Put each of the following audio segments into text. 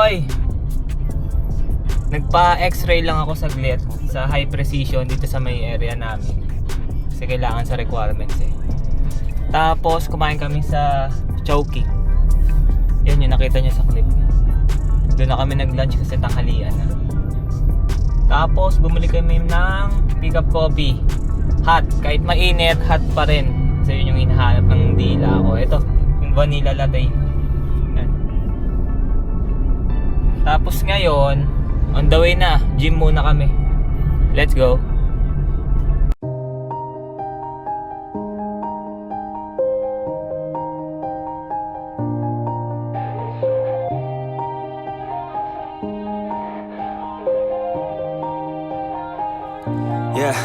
boy! Nagpa-x-ray lang ako saglit sa high precision dito sa may area namin. Kasi kailangan sa requirements eh. Tapos kumain kami sa Chowking. Yan yung nakita nyo sa clip. Doon na kami nag-lunch kasi tanghalian na. Tapos bumili kami ng pick-up coffee. Hot. Kahit mainit, hot pa rin. So yun yung hinahanap ng dila ko. Ito, yung vanilla latte. Yan. Tapos ngayon, on the way na, gym muna kami. Let's go. Yeah.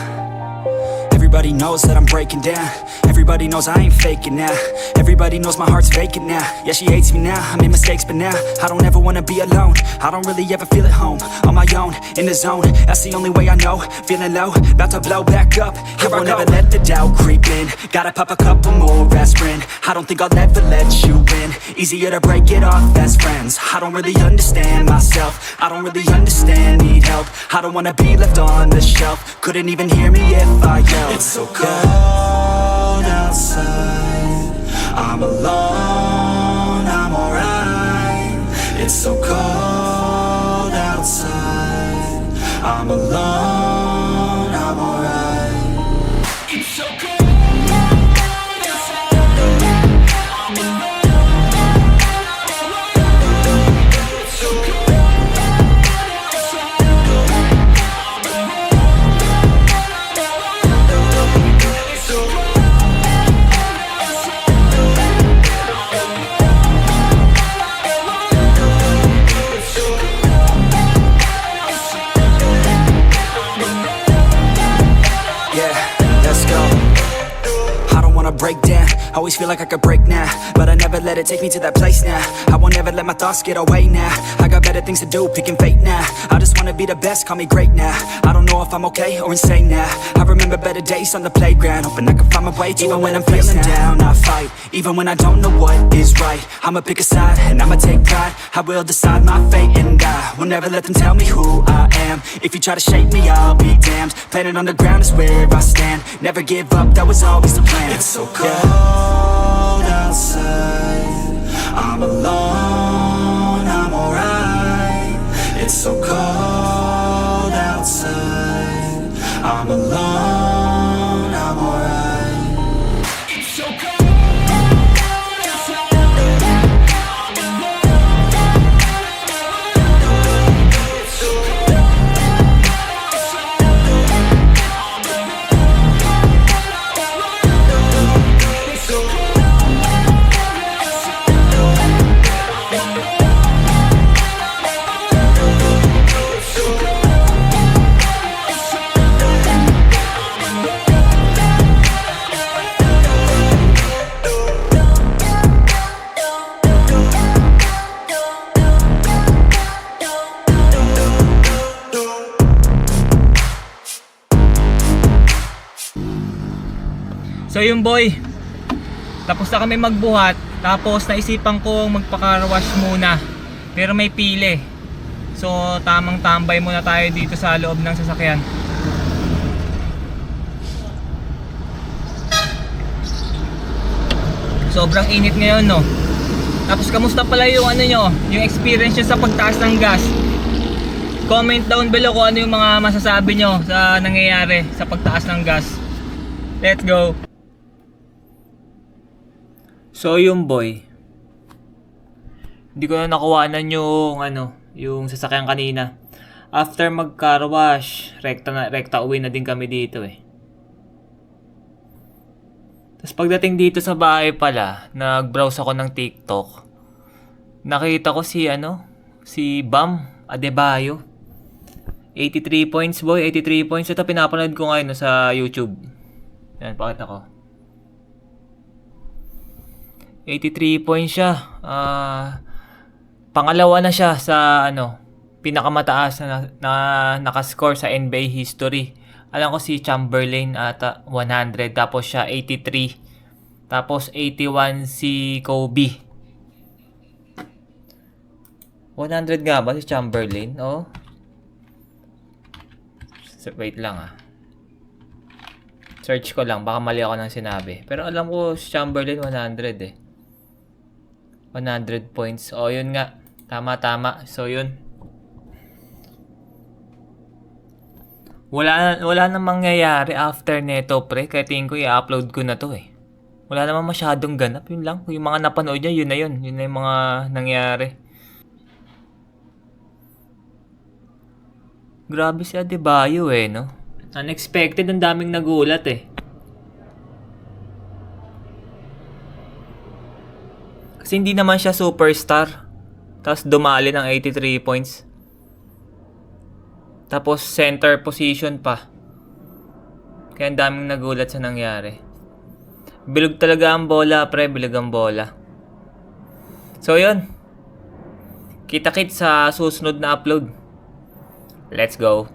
Everybody knows that I'm breaking down. Everybody knows I ain't faking now. Everybody knows my heart's vacant now. Yeah, she hates me now, I made mistakes but now I don't ever wanna be alone. I don't really ever feel at home. On my own, in the zone, that's the only way I know. Feeling low, about to blow back up. I won't ever let the doubt creep in. Gotta pop a couple more aspirin. I don't think I'll ever let you in. Easier to break it off best friends. I don't really understand myself. I don't really understand, need help. I don't wanna be left on the shelf. Couldn't even hear me if I yelled. It's so cold outside, I'm alone, I'm alright. It's so cold outside, I'm alone, I'm alright. It's so cold outside, I'm alone, it's so cold outside, I'm alone. Break down, always feel like I could break now, but I never let it take me to that place now. I won't ever let my thoughts get away now. I got better things to do, picking fate now. I just wanna be the best, call me great now. I don't know if I'm okay or insane now. I remember better days on the playground, hoping I can find my way even when I'm feeling down. I fight, even when I don't know what is right. I'ma pick a side, and I'ma take pride. I will decide my fate, and I will never let them tell me who I am. If you try to shape me, I'll be damned. Planet on the ground is where I stand. Never give up, that was always the plan. It's so cold outside, I'm alone, I'm alright. It's so cold outside, I'm alone, I'm alright. It's so cold outside, I'm alone, it's so cold outside, I'm alone. So yung boy, tapos na kami magbuhat. Tapos naisipan kong magpa-car wash muna, pero may pili. So tamang tambay muna tayo dito sa loob ng sasakyan. Sobrang init ngayon, no? Tapos kamusta pala yung ano nyo, yung experience nyo sa pagtaas ng gas? Comment down below kung ano yung mga masasabi nyo sa nangyayari sa pagtaas ng gas. Let's go. So yung boy, hindi ko na nakuhanan yung yung sasakyan kanina. After mag-car wash, rekta uwi na din kami dito eh. Tapos pagdating dito sa bahay pala, nag-browse ako ng TikTok. Nakita ko si Bam Adebayo. 83 points boy, 83 points. Ito pinapanood ko ngayon sa YouTube. Yan, pakita ko. 83 points siya. Pangalawa na siya sa pinakamataas na nakascore sa NBA history. Alam ko si Chamberlain ata 100, tapos siya 83. Tapos 81 si Kobe. 100 nga ba si Chamberlain? Oh. Wait lang ah. Search ko lang, baka mali ako ng sinabi. Pero alam ko si Chamberlain 100 eh. 100 points. Oh, yun nga. Tama. So, yun. Wala nang mangyayari after neto, pre. Kaya tingin ko i-upload ko na to eh. Wala namang masyadong ganap. Yun lang. Yung mga napanood niya, yun na yun. Yun na yung mga nangyari. Grabe si Adebayo eh, no? Unexpected, ang daming nagulat eh. Kasi hindi naman siya superstar. Tapos dumali ng 83 points. Tapos center position pa. Kaya ang daming nagulat sa nangyari. Bilog talaga ang bola, pre. Bilog ang bola. So yun. Kita-kits sa susunod na upload. Let's go.